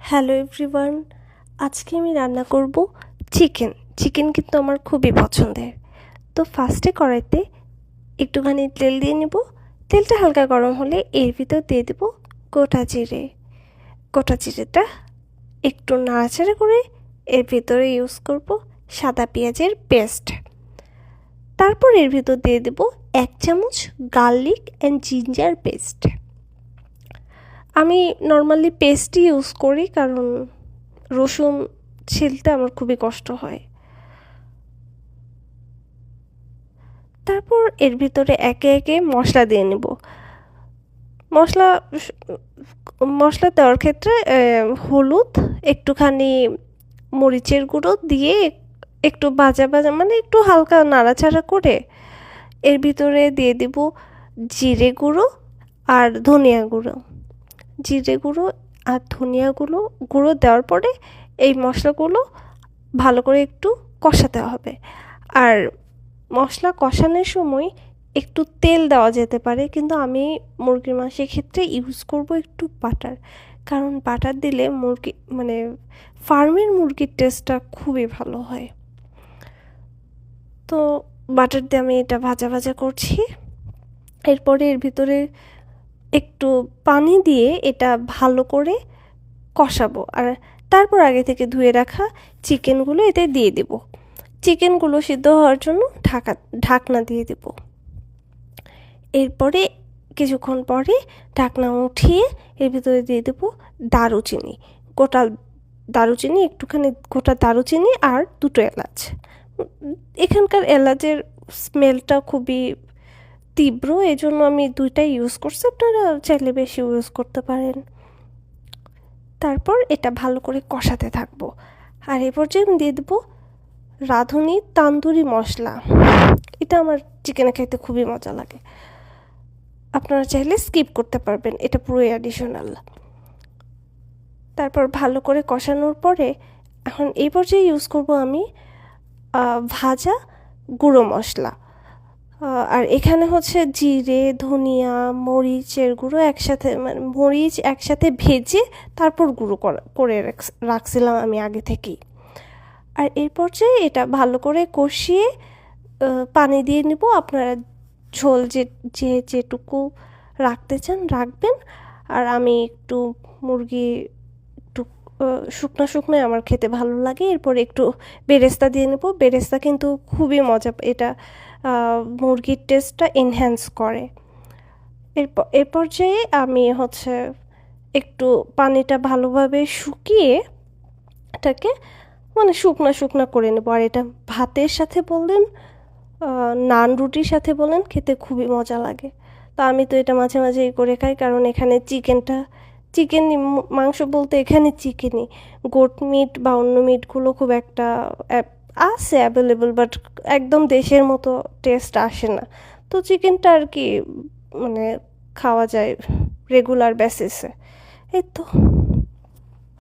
Hello everyone, আজকে আমি রান্না করব চিকেন কিন্তু আমার খুবই পছন্দের। তো ফার্স্টে কড়াইতে একটুখানি তেল দিয়ে নেব। তেলটা হালকা গরম হলে এর ভিতর দিয়ে দেব গোটা জিরেটা একটু নাড়াচাড়া করে এর ভিতরে ইউজ করব সাদা পেঁয়াজের পেস্ট। তারপর এর ভিতর দিয়ে দেব 1 চামচ গার্লিক অ্যান্ড জিঞ্জার পেস্ট। আমি নর্মালি পেস্টই ইউজ করি কারণ রসুন ছিলতে আমার খুবই কষ্ট হয়। তারপর এর ভিতরে একে একে মশলা দিয়ে নেব। মশলা দেওয়ার ক্ষেত্রে হলুদ, একটুখানি মরিচের গুঁড়ো দিয়ে একটু ভাজা মানে একটু হালকা নাড়াচাড়া করে এর ভিতরে দিয়ে দিব জিরে গুঁড়ো আর ধনিয়া গুঁড়ো। জিরে গুঁড়ো আর ধনিয়া গুঁড়ো দেওয়ার পরে এই মশলাগুলো ভালো করে একটু কষাতে হবে। আর মশলা কষানোর সময় একটু তেল দেওয়া যেতে পারে, কিন্তু আমি মুরগির মাংসের ক্ষেত্রে ইউজ করব একটু বাটার, কারণ বাটার দিলে ফার্মের মুরগির টেস্টটা খুবই ভালো হয়। তো বাটার দিয়ে আমি এটা ভাজা করছি। এরপরে এর ভিতরে একটু পানি দিয়ে এটা ভালো করে কষাবো, আর তারপর আগে থেকে ধুয়ে রাখা চিকেনগুলো এতে দিয়ে দেব। চিকেনগুলো সিদ্ধ হওয়ার জন্য ঢাকনা দিয়ে দেব। এরপরে কিছুক্ষণ পরে ঢাকনা উঠিয়ে এর ভিতরে দিয়ে দেব গোটা দারুচিনি আর 2টো এলাচ। এখানকার এলাচের স্মেলটা খুবই তীব্র, এজন্য আমি 2টাই ইউজ করছি, আপনারা চাইলে বেশি ইউজ করতে পারেন। তারপর এটা ভালো করে কষাতে থাকবো। আর এ পর্যায়ে আমি দিয়ে দেবো রাঁধুনি তান্দুরি মশলা। এটা আমার চিকেনে খেতে খুবই মজা লাগে, আপনারা চাইলে স্কিপ করতে পারবেন, এটা পুরোই অ্যাডিশনাল। তারপর ভালো করে কষানোর পরে এখন এই পর্যায়ে ইউজ করব আমি ভাজা গুঁড়ো মশলা। আর এখানে হচ্ছে জিরে, ধনিয়া, মরিচের গুঁড়ো মরিচ একসাথে ভেজে তারপর গুঁড়ো করে রাখছিলাম আমি আগে থেকেই। আর এই পর্যায়ে এটা ভালো করে কষিয়ে পানি দিয়ে নেব। আপনারা ঝোল যেটুকু রাখতে চান রাখবেন। আর আমি একটু মুরগি একটু শুকনো আমার খেতে ভালো লাগে। এরপর একটু বেরেস্তা দিয়ে নেব। বেরেস্তা কিন্তু খুবই মজা, এটা মুরগির টেস্টটা এনহ্যান্স করে। এর পর্যায়ে আমি একটু পানিটা ভালোভাবে শুকিয়ে এটাকে শুকনা করে নেব। আর এটা ভাতের সাথে বললেন, নান রুটির সাথে বলেন, খেতে খুবই মজা লাগে। তো আমি তো এটা মাঝে মাঝেই করে খাই, কারণ এখানে চিকেনই মাংস বলতে এখানে চিকেনই, গোট মিট বা অন্য মিটগুলো খুব একটা আছে অ্যাভেলেবল, বাট একদম দেশের মতো টেস্ট আসে না। তো চিকেনটা আর কি খাওয়া যায় রেগুলার বেসিসে, এই তো।